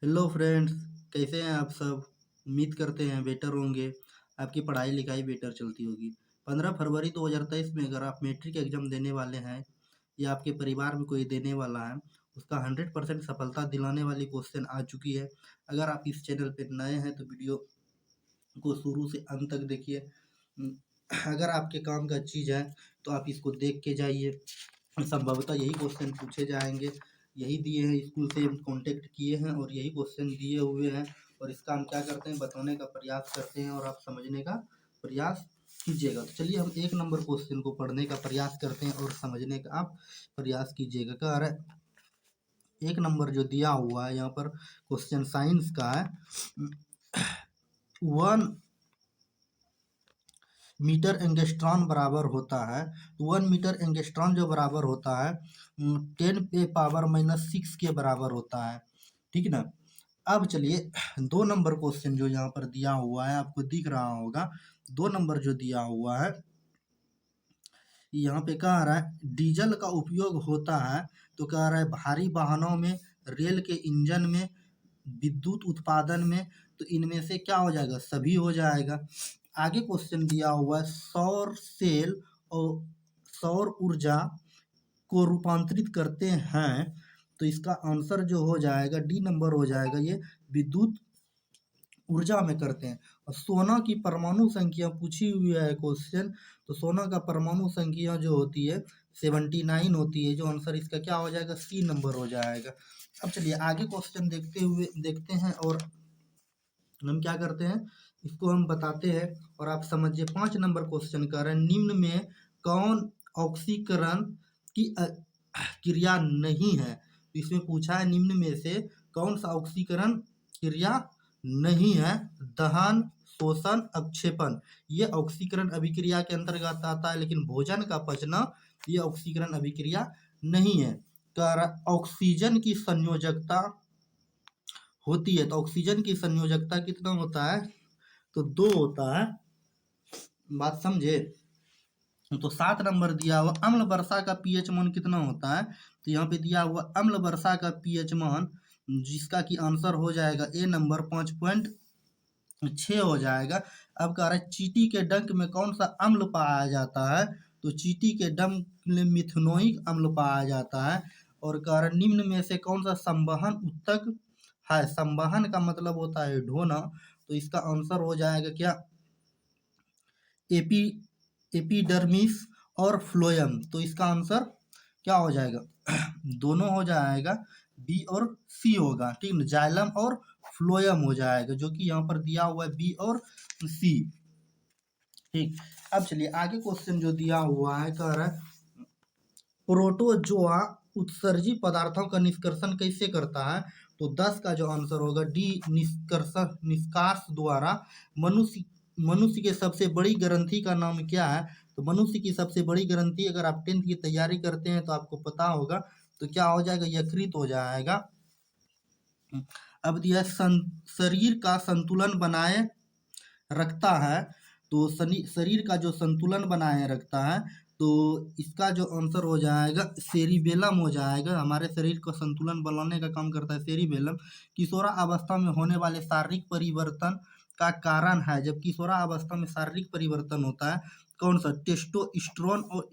Hello friends, कैसे हैं आप सब। उम्मीद करते हैं बेटर होंगे। आपकी पढ़ाई लिखाई बेटर चलती होगी। 15 फरवरी 2023 में अगर आप मैट्रिक एग्जाम देने वाले हैं या आपके परिवार में कोई देने वाला है, उसका 100% सफलता दिलाने वाली क्वेश्चन आ चुकी है। अगर आप इस चैनल पर नए हैं तो वीडियो को शुरू से अंत तक देखिए। अगर आपके काम का चीज़ है तो आप इसको देख के जाइए। संभवतः यही क्वेश्चन पूछे जाएंगे। यही दिए हैं, स्कूल से कांटेक्ट किए हैं और यही क्वेश्चन दिए हुए हैं। और इसका हम क्या करते हैं, बताने का प्रयास करते हैं और आप समझने का प्रयास कीजिएगा। तो चलिए हम 1 नंबर क्वेश्चन को पढ़ने का प्रयास करते हैं और समझने का आप प्रयास कीजिएगा। कह रहा है 1 नंबर जो दिया हुआ है यहाँ पर क्वेश्चन साइंस का है। 1 मीटर एंगस्ट्रॉन बराबर होता है। तो 1 मीटर एंगस्ट्रॉन जो बराबर होता है 10⁻⁻6 के बराबर होता है। ठीक ना। अब चलिए 2 नंबर क्वेश्चन जो यहाँ पर दिया हुआ है आपको दिख रहा होगा। 2 नंबर जो दिया हुआ है यहाँ पे कह रहा है डीजल का उपयोग होता है। तो कह रहा है भारी वाहनों में, रेल के इंजन में, विद्युत उत्पादन में। तो इनमें से क्या हो जाएगा, सभी हो जाएगा। आगे क्वेश्चन दिया हुआ है सौर सेल और सौर ऊर्जा को रूपांतरित करते हैं। तो इसका आंसर जो हो जाएगा D नंबर हो जाएगा, ये विद्युत ऊर्जा में करते हैं। और सोना की परमाणु संख्या पूछी हुई है क्वेश्चन। तो सोना का परमाणु संख्या जो होती है 79 होती है। जो आंसर इसका क्या हो जाएगा, C नंबर हो जाएगा। अब चलिए आगे क्वेश्चन देखते हैं और हम क्या करते हैं, इसको हम बताते हैं और आप समझिए। 5 नंबर क्वेश्चन कर रहे हैं निम्न में कौन ऑक्सीकरण की क्रिया नहीं है। तो इसमें पूछा है निम्न में से कौन सा ऑक्सीकरण क्रिया नहीं है। दहन, शोषण, अवक्षेपण ये ऑक्सीकरण अभिक्रिया के अंतर्गत आता है, लेकिन भोजन का पचना ये ऑक्सीकरण अभिक्रिया नहीं है। ऑक्सीजन की संयोजकता होती है। तो ऑक्सीजन की संयोजकता कितना होता है, तो 2 होता है। बात समझे। तो 7 नंबर दिया हुआ अम्ल वर्षा का पीएच मान कितना होता है। तो यहाँ पे दिया हुआ अम्ल वर्षा का पीएच मान, जिसका कि आंसर हो जाएगा A नंबर 5.6 हो जाएगा। अब कह रहा है चींटी के डंक में कौन सा अम्ल पाया जाता है। तो चींटी के डंक में मिथनोइक अम्ल पाया जाता है। और कह रहा है निम्न में से कौन सा संवहन उत्तक है। संवहन का मतलब होता है ढोना। तो इसका आंसर हो जाएगा क्या, एपी एपिडर्मिस और फ्लोएम। तो इसका आंसर क्या हो जाएगा दोनों हो जाएगा, बी और सी होगा। ठीक है, जाइलम और फ्लोएम हो जाएगा, जो कि यहाँ पर दिया हुआ है बी और सी। ठीक। अब चलिए आगे क्वेश्चन जो दिया हुआ है कह रहा है प्रोटोजोआ उत्सर्जी पदार्थों का निष्कर्षण कैसे करता है। तो 10 का जो आंसर होगा डी, निष्कार्ष द्वारा। मनुष्य मनुष्य के सबसे बड़ी ग्रंथि का नाम क्या है। तो मनुष्य की सबसे बड़ी ग्रंथि, अगर आप 10th की तैयारी करते हैं तो आपको पता होगा, तो क्या हो जाएगा, यकृत हो जाएगा। अब दिया शरीर का संतुलन बनाए रखता है। तो शरीर का जो संतुलन बनाए रखता है, तो इसका जो आंसर हो जाएगा सेरिबेलम हो जाएगा। हमारे शरीर को संतुलन बनाने का काम करता है सेरिबेलम। किशोरावस्था में होने वाले शारीरिक परिवर्तन का कारण है। जब किशोरावस्था में शारीरिक परिवर्तन होता है कौन सा, टेस्टोस्टेरोन और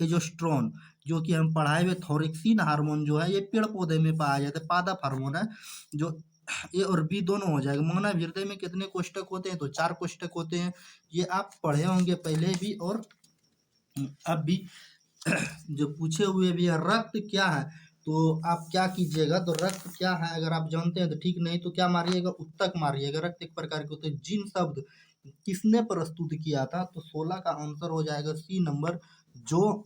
एजोस्ट्रोन। जो कि हम पढ़ाए हुए थॉयरोक्सिन हार्मोन जो है ये पेड़ पौधे में पाया जाता है, पादप हार्मोन है। जो ए और बी दोनों हो जाएगा। मानव हृदय में कितने कोष्ठक होते हैं, तो 4 कोष्ठक होते हैं। ये आप पढ़े होंगे पहले भी और अब भी जो पूछे हुए भी है। रक्त क्या है, तो आप क्या कीजिएगा, तो रक्त क्या है अगर आप जानते हैं तो ठीक, नहीं तो क्या मारिएगा, उत्तक मारिएगा। रक्त एक प्रकार के होते हैं। जिन शब्द किसने प्रस्तुत किया था, तो 16 का आंसर हो जाएगा C नंबर, जो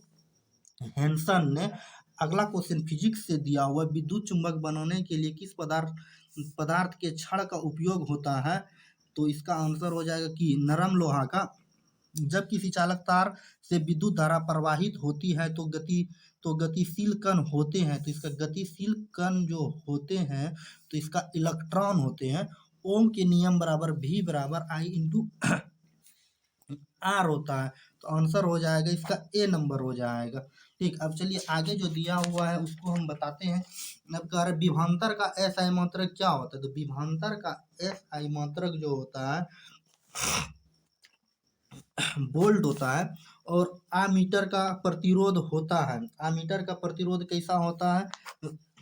हैंसन ने। अगला क्वेश्चन फिजिक्स से दिया हुआ विद्युत चुंबक बनाने के लिए किस पदार्थ के छड़ का उपयोग होता है। तो इसका आंसर हो जाएगा कि नरम लोहा का। जब किसी चालक तार से विद्युत धारा प्रवाहित होती है तो गतिशील कण होते हैं। तो इसका गतिशील कण जो होते हैं तो इसका इलेक्ट्रॉन होते हैं। ओम के नियम बराबर V बराबर I इंटू आर होता है, तो आंसर हो जाएगा इसका ए नंबर हो जाएगा। ठीक, अब चलिए आगे जो दिया हुआ है उसको हम बताते हैं। अब कह रहे विभवांतर का एस आई मात्रक क्या होता है, तो विभवांतर का एस आई मात्रक जो होता है वोल्ट होता है, और आमीटर का प्रतिरोध होता है। आमीटर का प्रतिरोध कैसा होता है,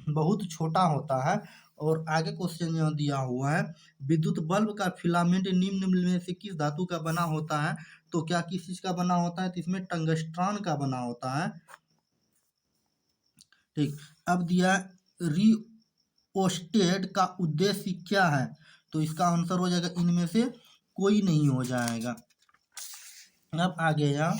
बहुत छोटा होता है। और आगे क्वेश्चन यहाँ दिया हुआ है, विद्युत बल्ब का फिलामेंट निम्न में से किस धातु का बना होता है, तो क्या किस चीज का बना होता है, तो इसमें टंगस्ट्रॉन का बना होता है। ठीक, अब दिया रिओस्टेट का उद्देश्य क्या है, तो इसका आंसर हो जाएगा इनमें से कोई नहीं हो जाएगा। अब आगे यहाँ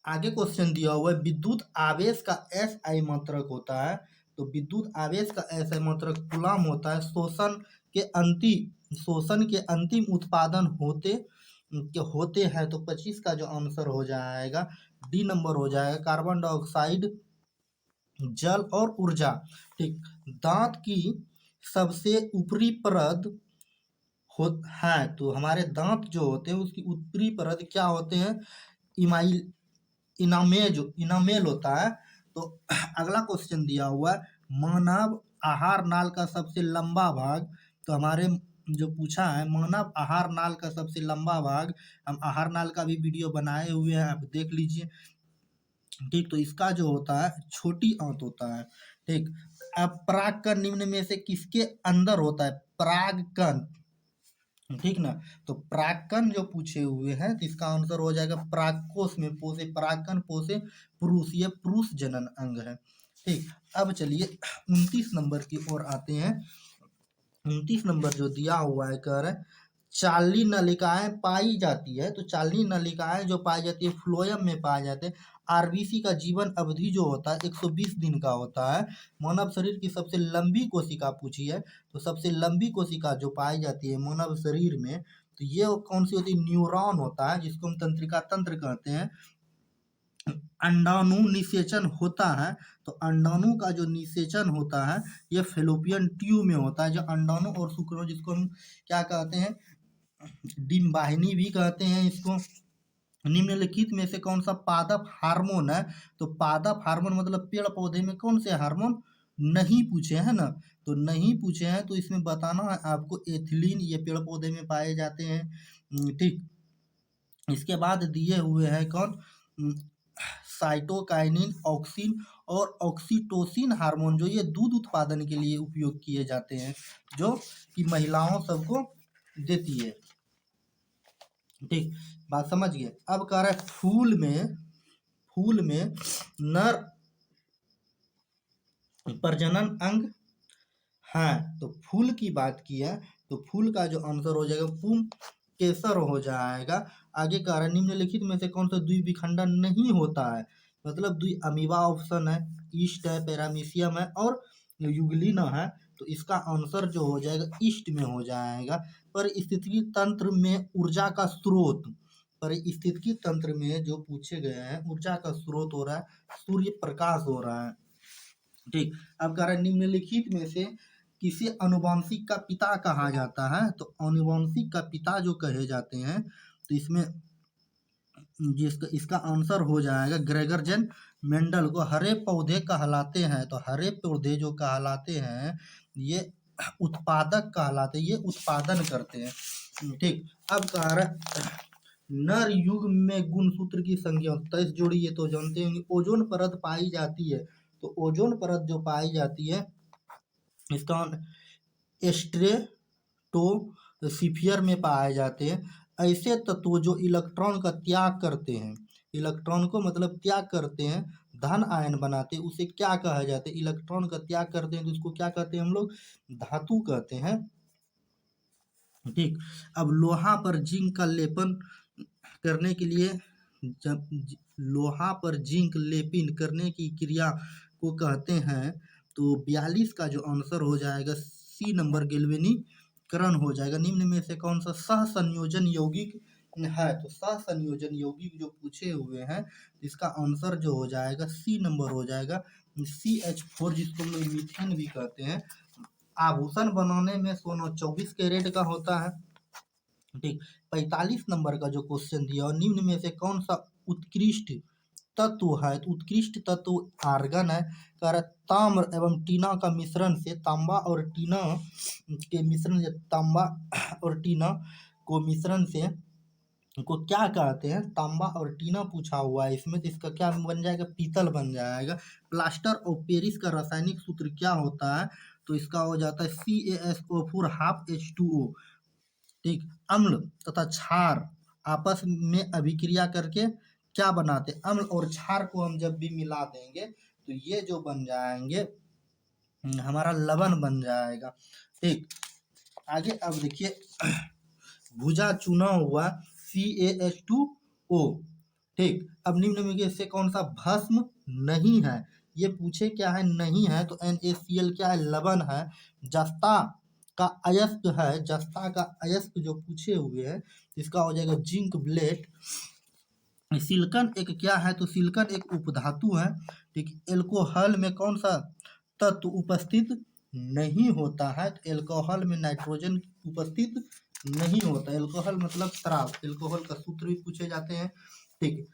आगे क्वेश्चन दिया हुआ है, विद्युत आवेश का एस आई मात्रक होता है, तो विद्युत आवेश का एस आई मात्रक कूलम होता है। शोषण के अंतिम उत्पादन होते हैं, तो 25 का जो आंसर हो जाएगा डी नंबर हो जाएगा, कार्बन डाइऑक्साइड, जल और ऊर्जा। ठीक, दांत की सबसे ऊपरी परत हो है, तो हमारे दांत जो होते हैं उसकी ऊपरी परत क्या होते हैं, इमाइल इनामेल होता है। तो अगला क्वेश्चन दिया हुआ है, मानव आहार नाल का सबसे लंबा भाग, तो हमारे जो पूछा है मानव आहार नाल का सबसे लंबा भाग, हम आहार नाल का भी वीडियो बनाए हुए हैं, आप देख लीजिए। ठीक, तो इसका जो होता है छोटी आंत होता है। ठीक, अब परागकण निम्न में से किसके अंदर होता है, परागकण। ठीक ना, तो परागकण जो पूछे हुए हैं तो इसका आंसर हो जाएगा परागकोश में पोषे परागकण पोषे पुरुष, ये पुरुष जनन अंग है। ठीक, अब चलिए 29 नंबर की ओर आते हैं। 29 नंबर जो दिया हुआ है कह रहे चालनी नलिकाएं पाई जाती है, तो चालनी नलिकाएं जो पाई जाती है फ्लोएम में पाए जाते हैं। आरबीसी का जीवन अवधि जो होता है 120 दिन का होता है। मानव शरीर की सबसे लंबी कोशिका पूछी है, तो सबसे लंबी कोशिका जो पाई जाती है मानव शरीर में, तो ये कौन सी होती है, न्यूरॉन होता है, जिसको हम तंत्रिका तंत्र कहते हैं। अंडाणु निषेचन होता है, तो अंडाणु का जो निषेचन होता है ये फेलोपियन ट्यूब में होता है, जो अंडाणु और शुक्राणु जिसको हम क्या कहते हैं, डिम्बाहिनी भी कहते हैं इसको। निम्नलिखित में से कौन सा पादप हार्मोन है, तो पादप हार्मोन मतलब पेड़ पौधे में कौन से हार्मोन नहीं पूछे हैं ना, तो नहीं पूछे हैं, तो इसमें बताना है आपको एथिलीन, ये पेड़ पौधे में पाए जाते हैं। ठीक, इसके बाद दिए हुए हैं कौन, साइटोकाइनिन, ऑक्सिन और ऑक्सीटोसिन हार्मोन, जो ये दूध उत्पादन के लिए उपयोग किए जाते हैं, जो कि महिलाओं सबको देती है। ठीक, बात समझ गए। अब कह रहा है फूल में नर प्रजनन अंग है, तो फूल की बात की है, तो फूल का जो आंसर हो जाएगा पुम केसर हो जाएगा। आगे कह रहा है निम्नलिखित में से कौन सा द्विविखंडन नहीं होता है, मतलब द्वि अमीबा ऑप्शन है, ईस्ट है, पैरामीशियम है और युगलिना है, तो इसका आंसर जो हो जाएगा ईस्ट में हो जाएगा। परिस्थितिकी तंत्र में ऊर्जा का स्रोत, परिस्थितिकी तंत्र में जो पूछे गए हैं ऊर्जा का स्रोत हो रहा है सूर्य प्रकाश हो रहा है। ठीक, अब कह रहा है निम्नलिखित में से किसे अनुवांशिक का पिता कहा जाता है, तो अनुवांशिक का पिता जो कहे जाते हैं, तो इसमें जिसका इसका आंसर हो जाएगा ग्रेगर जेन मेंडल को हरे पौधे कहलाते हैं, तो हरे पौधे जो कहलाते हैं ये उत्पादक कहलाते हैं, ये उत्पादन करते हैं। ठीक, अब कह रहा है नर युग में गुणसूत्र की संख्या 23 जोड़ी, ये तो जानते होंगे। ओजोन परत पाई जाती है, तो ओजोन परत जो पाई जाती है इसका स्ट्रेटोस्फीयर में पाए जाते हैं। ऐसे तत्व जो इलेक्ट्रॉन का त्याग करते हैं, इलेक्ट्रॉन को मतलब त्याग करते हैं, धन आयन बनाते हैं, उसे क्या कहा जाता है, इलेक्ट्रॉन का त्याग करते हैं तो उसको क्या कहते हैं हम लोग, धातु कहते हैं। ठीक, अब लोहा पर जिंक का लेपन करने के लिए, जब लोहा पर जिंक लेपित करने की क्रिया को कहते हैं, तो 42 का जो आंसर हो जाएगा सी नंबर गैल्वेनीकरण हो जाएगा। निम्न में से कौन सा सहसंयोजन यौगिक है, तो सहसंयोजन यौगिक जो पूछे हुए हैं इसका आंसर जो हो जाएगा सी नंबर हो जाएगा CH4, जिसको हम लोग मीथेन भी कहते हैं। आभूषण बनाने में सोना 24 कैरेट का होता है। ठीक, 45 नंबर का जो क्वेश्चन दिया, और निम्न में से कौन सा उत्कृष्ट तत्व है, तो उत्कृष्ट तत्व आर्गन है। कह रहा है ताम्र एवं टीना का मिश्रण से, तांबा और टीना के मिश्रण से, तांबा और टीना को मिश्रण से को क्या कहते हैं, तांबा और टीना पूछा हुआ है इसमें, तो इसका क्या बन जाएगा, पीतल बन जाएगा। प्लास्टर ऑफ पेरिस का रासायनिक सूत्र क्या होता है, तो इसका हो जाता है CaSO4 हाफ H2O। ठीक, अम्ल तथा क्षार आपस में अभिक्रिया करके क्या बनाते हैं, अम्ल और क्षार को हम जब भी मिला देंगे तो ये जो बन जाएंगे हमारा लवण बन जाएगा। ठीक, आगे अब देखिए भुजा चुना हुआ CaH2O। ठीक, अब निम्न में से कौन सा भस्म नहीं है, ये पूछे क्या है, नहीं है, तो NaCl क्या है, लवण है। जस्ता का अयस्क है, जस्ता का अयस्क जो पूछे हुए हैं, इसका हो जाएगा जिंक ब्लेट। सिलिकॉन एक क्या है, तो सिलिकॉन एक उपधातु है। ठीक, एल्कोहल में कौन सा तत्व उपस्थित नहीं होता है, तो एल्कोहल में नाइट्रोजन उपस्थित नहीं होता। एल्कोहल मतलब शराब, एल्कोहल का सूत्र भी पूछे जाते हैं। ठीक,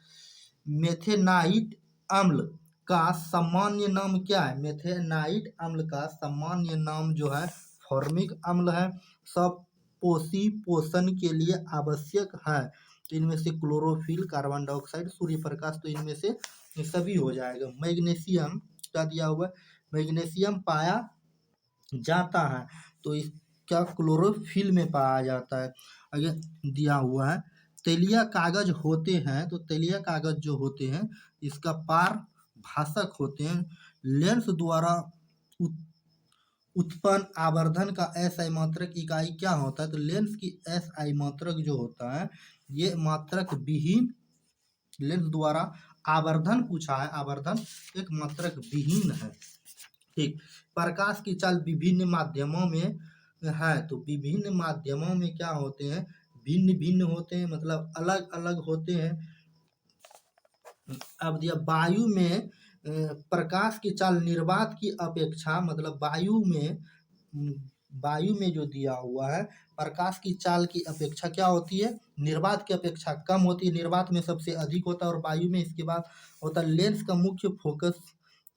मेथेनाइट अम्ल का सामान्य नाम क्या है, मेथेनाइट अम्ल का सामान्य नाम जो है फॉर्मिक अम्ल है। सब पोषी पोषण के लिए आवश्यक है, तो इनमें से chlorophyll, carbon dioxide, Surya Prakash, तो इनमें से ये सभी हो जाएगा। मैग्नीशियम क्या दिया हुआ है, मैग्नीशियम पाया जाता है, तो इसका क्लोरोफिल में पाया जाता है। आगे दिया हुआ है तेलिया कागज होते हैं, तो तेलिया कागज जो होते हैं इसका पार भाषक होते हैं। लेंस द्वारा उत्पन्न आवर्धन का SI मात्रक इकाई क्या होता है, तो लेंस की SI मात्रक जो होता है ये मात्रक विहीन, लेंस द्वारा आवर्धन पूछा है, आवर्धन एक मात्रक विहीन है। ठीक, प्रकाश की चाल विभिन्न माध्यमों में है, तो विभिन्न माध्यमों में क्या होते हैं, भिन्न भिन्न होते हैं, मतलब अलग अलग होते हैं। अब दिया वायु में प्रकाश की चाल निर्वात की अपेक्षा, मतलब वायु में जो दिया हुआ है प्रकाश की चाल की अपेक्षा क्या होती है, निर्वात की अपेक्षा कम होती है। निर्वात में सबसे अधिक होता है और वायु में इसके बाद होता है। लेंस का मुख्य फोकस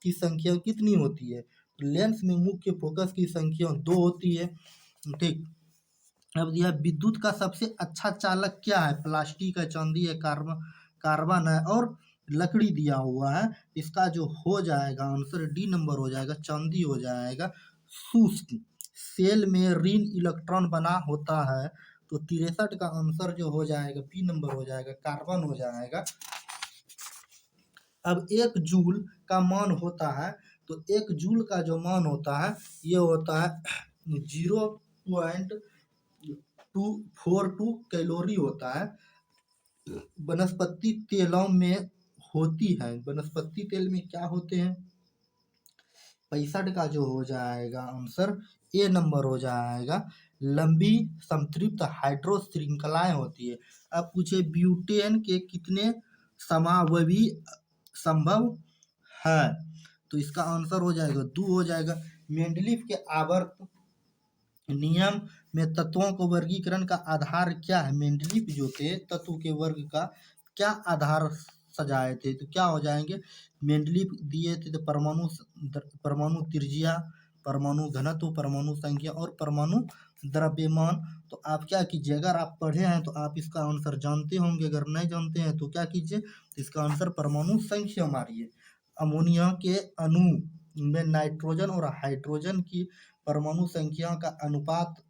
की संख्या कितनी होती है, लेंस में मुख्य फोकस की संख्या 2 होती है। ठीक, अब दिया विद्युत का सबसे अच्छा चालक क्या है, प्लास्टिक है, चांदी है, कार्बन है और लकड़ी दिया हुआ है। इसका जो हो जाएगा आंसर डी नंबर हो जाएगा, चांदी हो जाएगा। शुष्क सेल में ऋण इलेक्ट्रॉन बना होता है, तो 63 का आंसर जो हो जाएगा बी नंबर हो जाएगा, कार्बन हो जाएगा। अब 1 जूल का मान होता है, तो 1 जूल का जो मान होता है ये होता है 0.242 कैलोरी होता है। वनस्पति तेलों में होती है, वनस्पति तेल में क्या होते हैं, 65 का जो हो जाएगा आंसर ए नंबर हो जाएगा। लंबी संतृप्त हाइड्रो श्रृंखलाएं होती है। अब पूछे ब्यूटेन के कितने समावयवी संभव है, तो इसका आंसर हो जाएगा 2 हो जाएगा। मेंडलीफ के आवर्त नियम में तत्वों को वर्गीकरण का आधार क्या है, मेंडलीफ जो थे तत्व के वर्ग का क्या आधार सजाए थे, तो क्या हो जाएंगे, मेंडलीफ दिए थे तो परमाणु त्रिज्या, परमाणु घनत्व, परमाणु संख्या और परमाणु द्रव्यमान। तो आप क्या कीजिए, अगर आप पढ़े हैं तो आप इसका आंसर जानते होंगे, अगर नहीं जानते हैं तो क्या कीजिए, इसका आंसर परमाणु संख्या मारिए। अमोनिया के अणु में नाइट्रोजन और हाइड्रोजन की परमाणु संख्या का अनुपात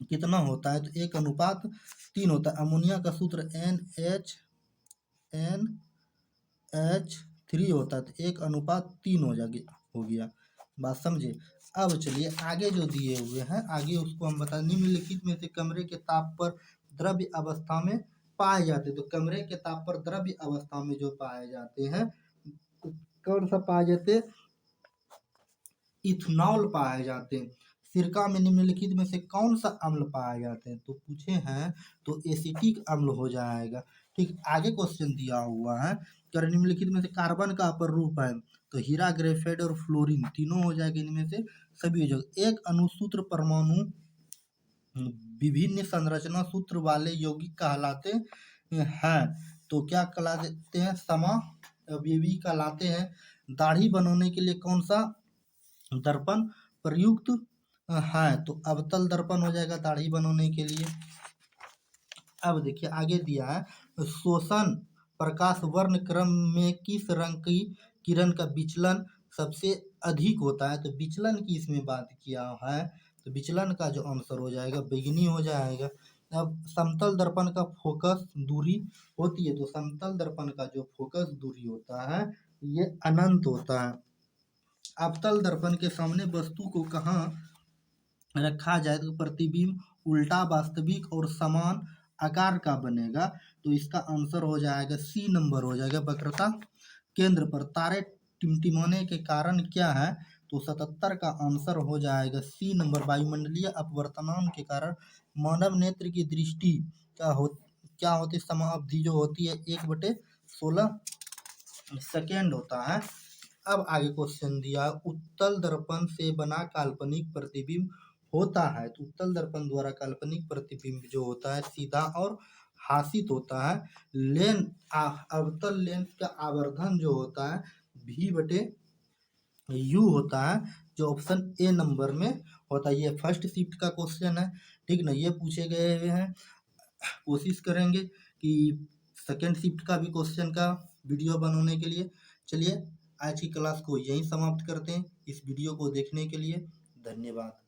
कितना होता है, तो 1:3 होता है। अमोनिया का सूत्र NH3 होता है, तो 1:3 हो गया। बात समझे। अब चलिए आगे जो दिए हुए हैं आगे उसको हम बता, निम्नलिखित में से कमरे के ताप पर द्रव्य अवस्था में पाए जाते हैं, तो कमरे के ताप पर द्रव्य अवस्था में जो पाए जाते हैं कौन सा पाए जाते, इथेनॉल पाए जाते हैं। सिरका में निम्नलिखित में से कौन सा अम्ल पाए जाते हैं, तो पूछे हैं तो एसिटिक अम्ल हो जाएगा। ठीक, आगे क्वेश्चन दिया हुआ है कि निम्नलिखित में से कार्बन का अपर रूप है, तो हीरा, ग्रेफाइट और फ्लोरीन तीनों हो जाएगा इनमें से। सभी हो जाएगा। एक अणुसूत्र परमाणु विभिन्न संरचना सूत्र वाले यौगिक कहलाते हैं। तो क्या कहलाते हैं? समावयवी कहलाते हैं। दाढ़ी बनवाने के लिए कौन सा दर्पण प्रयुक्त है? तो अवतल दर्पण हो जाएगा दाढ़ी बनवाने के लिए। अब देखिए आगे दिया है, शोषण प्रकाश वर्ण क्रम में किस रंग की किरण का विचलन सबसे अधिक होता है? तो विचलन की इसमें बात किया है, तो विचलन का जो आंसर हो जाएगा बैंगनी हो जाएगा। अब समतल दर्पण का फोकस दूरी होती है, तो समतल दर्पण का जो फोकस दूरी होता है ये अनंत होता है। अवतल दर्पण के सामने वस्तु को कहाँ रखा जाए तो प्रतिबिंब उल्टा वास्तविक और समान आकार का बनेगा? तो इसका आंसर हो जाएगा सी नंबर हो जाएगा, वक्रता केंद्र पर। तारे टिमटिमाने के कारण क्या है? तो 77 का आंसर हो जाएगा सी नंबर, वायुमंडलीय अपवर्तनांक के कारण मानव नेत्र की दृष्टि क्या होती समाअवधि जो होती है 1/16 सेकेंड होता है। अब आगे क्वेश्चन दिया, उत्तल दर्पण से बना काल्पनिक प्रतिबिंब होता है। तो उत्तल दर्पण द्वारा काल्पनिक प्रतिबिंब जो होता है सीधा और हासित होता है। अवतल लेंस का आवर्धन जो होता है V/U होता है, जो ऑप्शन ए नंबर में होता है। ये फर्स्ट शिफ्ट का क्वेश्चन है, ठीक ना। ये पूछे गए हुए हैं, कोशिश करेंगे कि सेकेंड शिफ्ट का भी क्वेश्चन का वीडियो बनाने के लिए। चलिए आज की क्लास को यहीं समाप्त करते हैं। इस वीडियो को देखने के लिए धन्यवाद।